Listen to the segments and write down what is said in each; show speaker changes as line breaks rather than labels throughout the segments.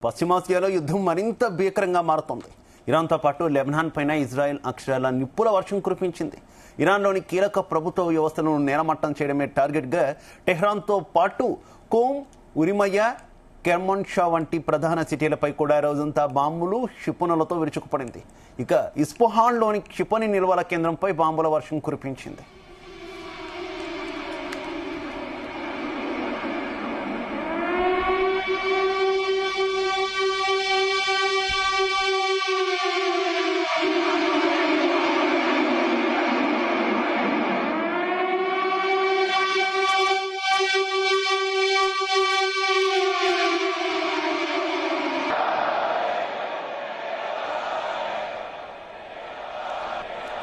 పశ్చిమాసియాలో యుద్ధం మరింత భీకరంగా మారుతోంది. ఇరాన్తో పాటు లెబనాన్ పైన ఇజ్రాయెల్ అక్షరాల నిప్పుల వర్షం కురిపించింది. ఇరాన్లోని కీలక ప్రభుత్వ వ్యవస్థను నేలమట్టం చేయడమే టార్గెట్గా టెహ్రాన్తో పాటు కోమ్, ఉరిమయ్య, కెర్మన్షా వంటి ప్రధాన సిటీలపై కూడా రోజంతా బాంబులు, క్షిపణులతో విరుచుకుపడింది. ఇక ఇస్ఫహాన్లోని క్షిపణి నిల్వల కేంద్రంపై బాంబుల వర్షం కురిపించింది.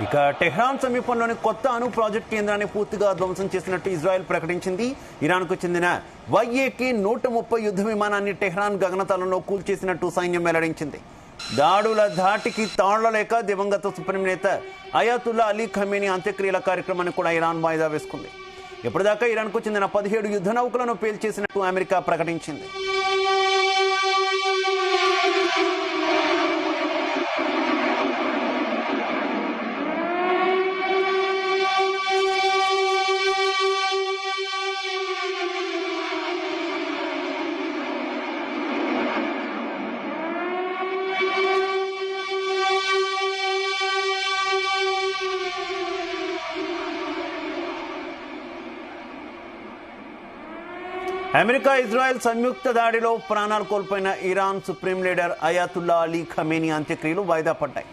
ఇక టెహ్రాన్ సమీపంలోని కొత్త అణు ప్రాజెక్ట్ కేంద్రాన్ని పూర్తిగా ధ్వంసం చేసినట్టు ఇజ్రాయెల్ ప్రకటించింది. ఇరాన్కు చెందిన YAK-130 యుద్ధ విమానాన్ని టెహ్రాన్ గగనతలంలో కూల్చేసినట్టు సైన్యం వెల్లడించింది. దాడుల ధాటికి తాళ్లలేక దివంగత సుప్రీం నేత అయాతుల్లా అలీ ఖమేనీ అంత్యక్రియల కార్యక్రమాన్ని కూడా ఇరాన్ వాయిదా వేసుకుంది. ఇప్పటిదాకా ఇరాన్కు చెందిన 17 యుద్ధ నౌకలను పేల్చేసినట్టు అమెరికా ప్రకటించింది. అమెరికా ఇజ్రాయెల్ సంయుక్త దాడిలో ప్రాణాలు కోల్పోయిన Iran supreme leader అయాతుల్లా Ali Khamenei అంత్యక్రియలు వాయిదా పడ్డాయి.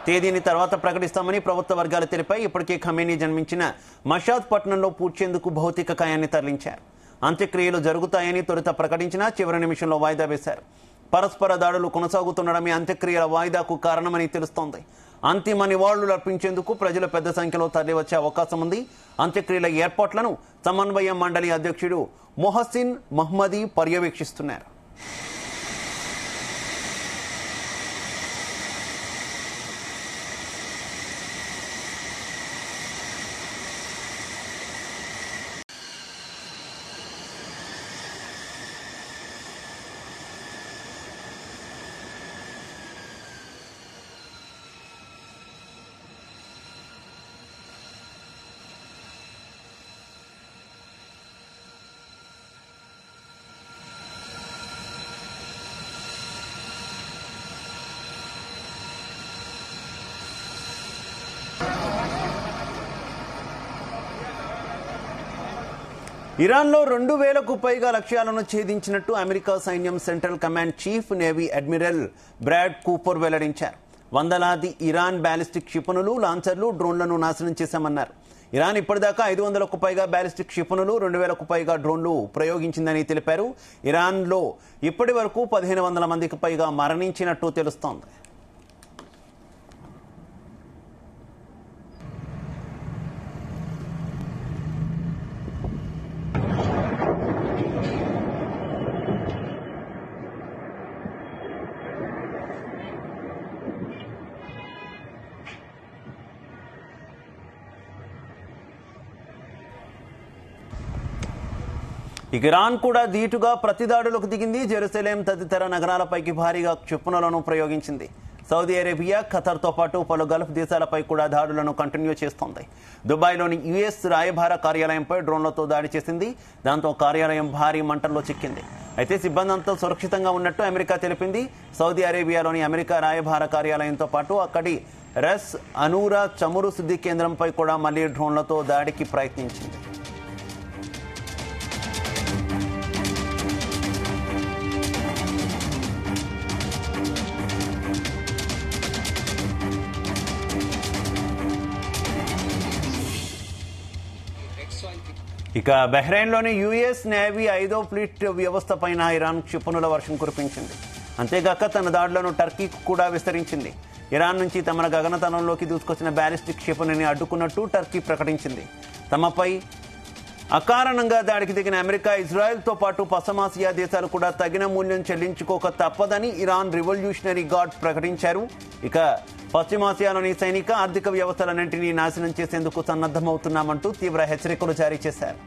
తేదీని తర్వాత ప్రకటిస్తామని ప్రభుత్వ వర్గాలు తెలిపాయి. ఇప్పటికే ఖమేనీ జన్మించిన మషాద్ పట్టణంలో పూడ్చేందుకు భౌతిక కాయాన్ని తరలించారు. అంత్యక్రియలు జరుగుతాయని తొలుత ప్రకటించినా చివరి నిమిషంలో వాయిదా వేశారు. పరస్పర దాడులు కొనసాగుతుండడమే అంత్యక్రియల వాయిదాకు కారణమని తెలుస్తోంది. అంతిమ నివాళులు అర్పించేందుకు ప్రజలు పెద్ద సంఖ్యలో తరలివచ్చే అవకాశం ఉంది. అంత్యక్రియల ఏర్పాట్లను సమన్వయ మండలి అధ్యక్షుడు మొహసిన్ మహ్మదీ పర్యవేక్షిస్తున్నారు. ఇరాన్లో 2000కు పైగా లక్ష్యాలను ఛేదించినట్టు అమెరికా సైన్యం central command chief navy admiral Brad Cooper వెల్లడించారు. వందలాది ఇరాన్ బ్యాలిస్టిక్ క్షిపణులు, లాంచర్లు, డ్రోన్లను నాశనం చేశామన్నారు. ఇరాన్ ఇప్పటిదాకా 500కు పైగా బ్యాలిస్టిక్ క్షిపణులు, 2000కు పైగా డ్రోన్లు ప్రయోగించిందని తెలిపారు. ఇరాన్లో ఇప్పటి వరకు 1500 మందికి పైగా మరణించినట్టు తెలుస్తోంది. ఇరాన్ కూడా ధీటుగా ప్రతిదాడులకు దిగింది. జెరూసలేం తదితర నగరాలపైకి భారీగా క్షిపణులను ప్రయోగించింది. సౌదీ అరేబియా, ఖతర్తో పాటు పలు గల్ఫ్ దేశాలపై కూడా దాడులను కంటిన్యూ చేస్తోంది. దుబాయ్లోని US రాయబార కార్యాలయంపై డ్రోన్లతో దాడి చేసింది. దాంతో కార్యాలయం భారీ మంటల్లో చిక్కింది. అయితే సిబ్బంది అంతా సురక్షితంగా ఉన్నట్టు అమెరికా తెలిపింది. సౌదీ అరేబియాలోని అమెరికా రాయబార కార్యాలయంతో పాటు అక్కడి రస్ అనూరా చమురు శుద్ధి కేంద్రంపై కూడా మళ్లీ డ్రోన్లతో దాడికి ప్రయత్నించింది. ఇక బహ్రెయిన్లోని US నేవీ 5వ ఫ్లీట్ వ్యవస్థ పైన ఇరాన్ క్షిపణుల వర్షం కురిపించింది. అంతేగాక తన దాడులను టర్కీకి కూడా విస్తరించింది. ఇరాన్ నుంచి తమ గగనతలంలోకి దూసుకొచ్చిన బ్యాలిస్టిక్ క్షిపణిని అడ్డుకున్నట్టు టర్కీ ప్రకటించింది. తమపై అకారణంగా దాడికి దిగిన అమెరికా, ఇజ్రాయెల్తో పాటు పశ్చిమాసియా దేశాలు కూడా తగిన మూల్యం చెల్లించుకోక తప్పదని ఇరాన్ రివల్యూషనరీ గార్డ్ ప్రకటించారు. ఇక పశ్చిమాసియాలోని సైనిక, ఆర్థిక వ్యవస్థలన్నింటినీ నాశనం చేసేందుకు సన్నద్ధమవుతున్నామంటూ తీవ్ర హెచ్చరికలు జారీ చేశారు.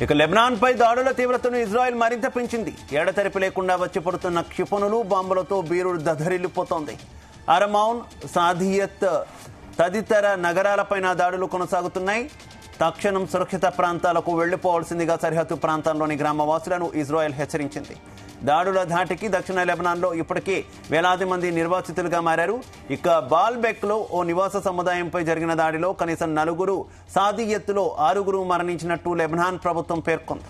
ఇక లెబనాన్పై దాడుల తీవ్రతను ఇజ్రాయెల్ మరింత పెంచింది. ఎడతెరిపి లేకుండా వచ్చి పడుతున్న క్షిపణులు, బాంబులతో బీరుడు దద్దరిల్లిపోతోంది. అరమౌన్, సాదియత్ తదితర నగరాలపైన దాడులు కొనసాగుతున్నాయి. తక్షణం సురక్షిత ప్రాంతాలకు వెళ్లిపోవాల్సిందిగా సరిహద్దు ప్రాంతాల్లోని గ్రామవాసులను ఇజ్రాయెల్ హెచ్చరించింది. దాడుల ధాటికి దక్షిణ లెబనాన్లో ఇప్పటికే వేలాది మంది నిర్వాసితులుగా మారారు. ఇక బాల్బెక్లో ఓ నివాస సముదాయంపై జరిగిన దాడిలో కనీసం 4, సాదియత్తులో 6 మరణించినట్టు లెబనాన్ ప్రభుత్వం పేర్కొంది.